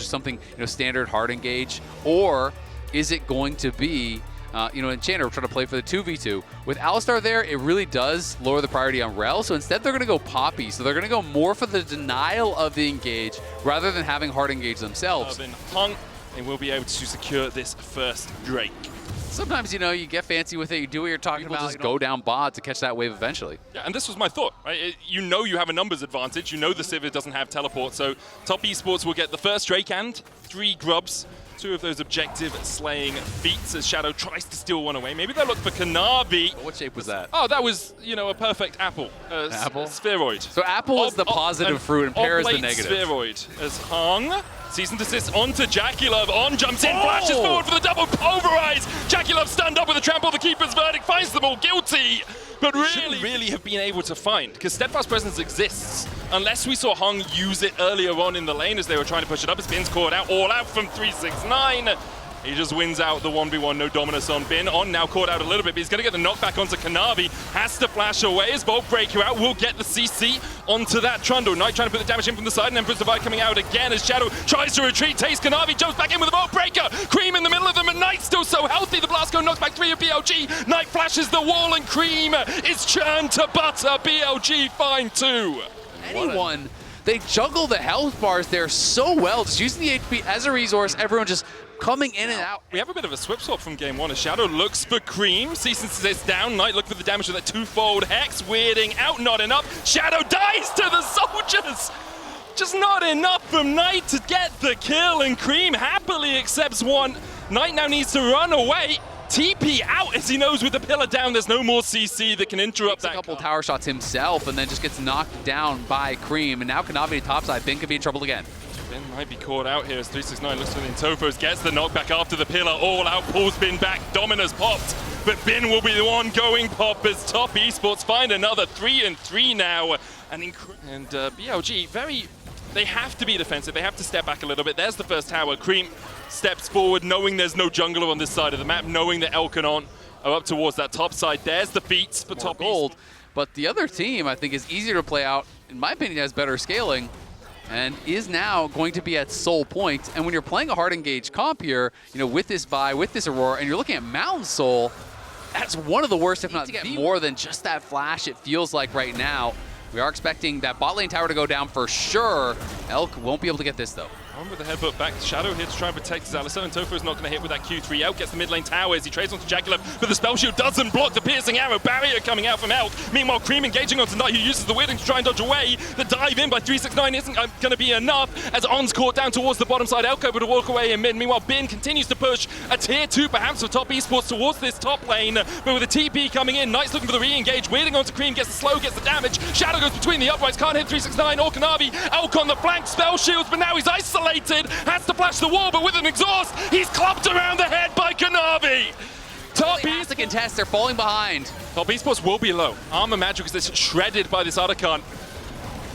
something, standard hard engage, or is it going to be, Enchanter trying to play for the 2v2. With Alistar there, it really does lower the priority on Rel, so instead they're going to go Poppy. So they're going to go more for the denial of the engage rather than having hard engage themselves. Hung, and we'll be able to secure this first Drake. Sometimes, you get fancy with it, you do what you're talking about, just go down bot to catch that wave eventually. Yeah, and this was my thought, right? You have a numbers advantage, the Sivir doesn't have teleport, so Top Esports will get the first Drake and 3 grubs. 2 of those objective slaying feats as Shadow tries to steal one away. Maybe they'll look for Kanavi. What shape was that? Oh, that was, a perfect apple. Apple? Spheroid. So apple is the positive fruit and pear is the negative. Spheroid as Hung. Cease and desist onto JackeyLove. On jumps in, flashes forward for the double pulverize. JackeyLove stunned up with a trample. The keeper's verdict finds them all guilty. But really have been able to find, because Steadfast Presence exists. Unless we saw Hung use it earlier on in the lane as they were trying to push it up. His Bin's caught out, all out from 369. He just wins out the 1v1, no dominance on Bin. On now caught out a little bit, but he's going to get the knockback onto Kanavi. Has to flash away as Bolt Breaker out. Will get the CC onto that Trundle. Knight trying to put the damage in from the side, and Emperor's Divide coming out again as Shadow tries to retreat. Takes Kanavi, jumps back in with a Bolt Breaker. Cream in the middle of them, and Knight still so healthy. The Blast Cone knocks back 3 of BLG. Knight flashes the wall, and Cream is churned to butter. BLG find 2. Anyone, they juggle the health bars there so well, just using the HP as a resource, everyone just coming in and out. We have a bit of a swip swap from game 1 as Shadow looks for Cream. Cease and desist down. Knight look for the damage with that 2-fold Hex. Weirding out, not enough. Shadow dies to the soldiers. Just not enough from Knight to get the kill, and Cream happily accepts 1. Knight now needs to run away. TP out as he knows with the pillar down, there's no more CC that can interrupt that. A couple tower shots himself and then just gets knocked down by Cream. And now Kanavi topside. Bin could be in trouble again. Bin might be caught out here as 369 looks for the Intofos, gets the knockback after the pillar, all out, pulls Bin back, Dominus popped, but Bin will be the one going pop as Top Esports find another 3-3 now. And BLG, they have to be defensive, they have to step back a little bit. There's the first tower, Cream steps forward, knowing there's no jungler on this side of the map, knowing that Elkanon are up towards that top side. There's the feats for Top gold, but the other team I think is easier to play out, in my opinion, has better scaling, and is now going to be at Soul Point. And when you're playing a hard engaged comp here, with this Vi, with this Aurora, and you're looking at Mountain Soul, that's one of the worst, if not the more than just that flash, it feels like right now. We are expecting that bot lane tower to go down for sure. Elk won't be able to get this though. On with the headbutt back. Shadow here to try and protect his Alistar, and Tofu is not going to hit with that Q3 out. Gets the mid lane tower as he trades onto JackeyLove, but the spell shield doesn't block the piercing arrow. Barrier coming out from Elk. Meanwhile, Cream engaging onto Knight, who uses the weirding to try and dodge away. The dive in by 369 isn't going to be enough as On's caught down towards the bottom side. Elk able to walk away in mid. Meanwhile, Bin continues to push a tier 2 perhaps for Top Esports towards this top lane, but with a TP coming in, Knight's looking for the re-engage. Weirding onto Cream, gets the slow, gets the damage. Shadow goes between the uprights, can't hit 369 or Kanavi. Elk on the flank, spell shields, but now he's isolated. Has to flash the wall, but with an exhaust, he's clubbed around the head by Kanavi. Top Esports to contest, they're falling behind. Top Esports will be low. Armor Magic is this shredded by this Archon.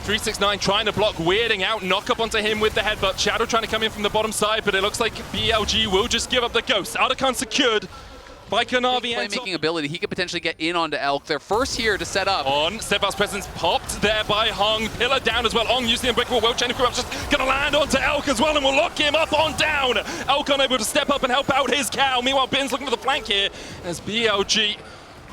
369 trying to block, weirding out, knock up onto him with the headbutt. Shadow trying to come in from the bottom side, but it looks like BLG will just give up the ghost. Archon secured by Kanavi and playmaking ability, he could potentially get in onto Elk. They're first here to set up. On, Steadfast Presence popped there by Hung, pillar down as well. Hung using the Unbreakable World Chain of Corruption, gonna land onto Elk as well and will lock him up on down. Elk unable to step up and help out his cow. Meanwhile, Bin's looking for the flank here as BLG,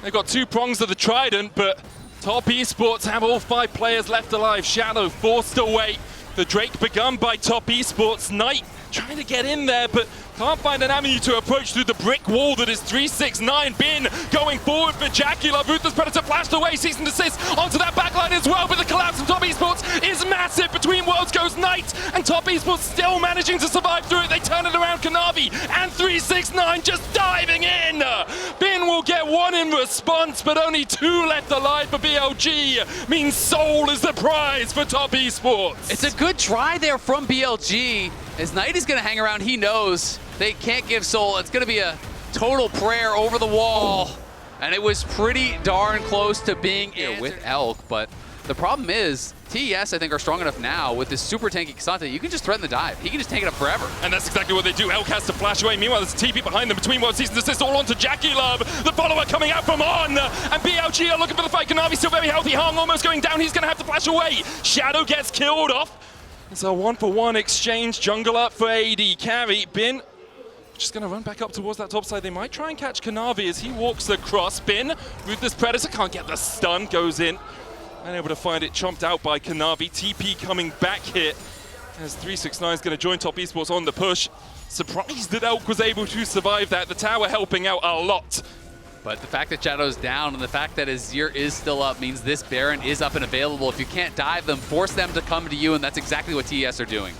they've got 2 prongs of the Trident, but Top Esports have all 5 players left alive. Shadow forced away. The Drake begun by Top Esports. Knight trying to get in there, but can't find an avenue to approach through the brick wall that is 369. Bin going forward for JackeyLove. Ruthless Predator flashed away, cease and desist onto that backline as well, but the collapse of Top Esports is massive. Between worlds goes Knight, and Top Esports still managing to survive through it. They turn it around, Kanavi and 369 just diving in. Bin will get 1 in response, but only 2 left alive for BLG. Means Soul is the prize for Top Esports. It's a good try there from BLG. As Knight is going to hang around, he knows they can't give Soul. It's going to be a total prayer over the wall. And it was pretty darn close to being here with Elk. But the problem is, TES, I think, are strong enough now with this super tanky Kasante. You can just threaten the dive. He can just tank it up forever. And that's exactly what they do. Elk has to flash away. Meanwhile, there's a TP behind them. Between world season assist all onto JackeyLove. The follower coming out from On. And BLG are looking for the fight. Kanavi still very healthy. Hung almost going down. He's going to have to flash away. Shadow gets killed off. It's a 1-for-1 exchange. Jungle up for AD carry. Bin just going to run back up towards that top side. They might try and catch Kanavi as he walks across. Bin, Ruthless Predator can't get the stun, goes in. Unable to find it, chomped out by Kanavi. TP coming back here as 369 is going to join Top Esports on the push. Surprised that Elk was able to survive that. The tower helping out a lot. But the fact that Shadow's down and the fact that Azir is still up means this Baron is up and available. If you can't dive them, force them to come to you, and that's exactly what TES are doing.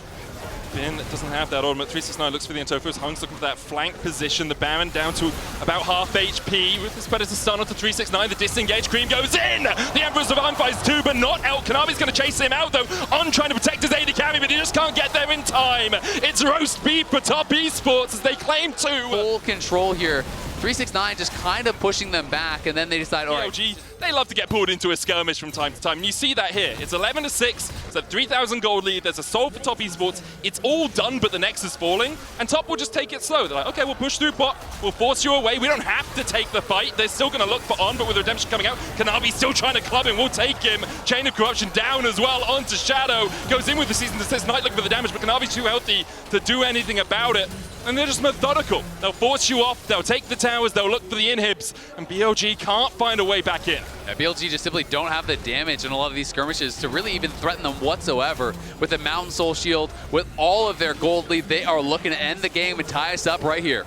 Bin doesn't have that ultimate. 369 looks for the Entofos. Hung's looking for that flank position. The Baron down to about half HP. With the Predator stun onto 369. The disengage cream goes in. The Emperor survives too, but not Elk. Kanavi's going to chase him out though. On trying to protect his AD carry, but he just can't get there in time. It's roast beef for Top Esports as they claim to. Full control here. 369 just kind of pushing them back, and then they decide, all right. BLG, they love to get pulled into a skirmish from time to time. And you see that here. It's 11-6. It's a 3,000 gold lead. There's a soul for Top Esports. It's all done, but the Nexus falling. And Top will just take it slow. They're like, okay, we'll push through bot. We'll force you away. We don't have to take the fight. They're still going to look for On, but with Redemption coming out, Kanavi still trying to club him. We'll take him. Chain of Corruption down as well onto Shadow. Goes in with the Season Desist Knight looking for the damage, but Kanavi's too healthy to do anything about it. And they're just methodical. They'll force you off. They'll take the towers. They'll look for the inhibs. And BLG can't find a way back in. Yeah, BLG just simply don't have the damage in a lot of these skirmishes to really even threaten them whatsoever. With the Mountain Soul Shield, with all of their gold lead, they are looking to end the game and tie us up right here.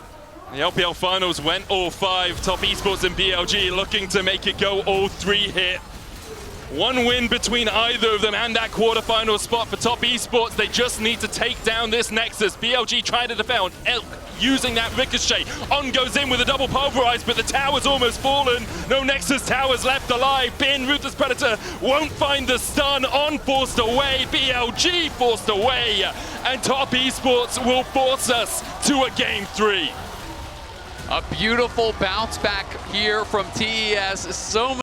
The LPL Finals went all 5. Top Esports and BLG looking to make it go all 3 here. One win between either of them and that quarterfinal spot for Top Esports. They just need to take down this Nexus. BLG trying to defend. Elk using that ricochet. On goes in with a double pulverize, but the tower's almost fallen. No Nexus towers left alive. Bin, Ruthless Predator won't find the stun. On forced away. BLG forced away. And Top Esports will force us to a game 3. A beautiful bounce back here from TES. So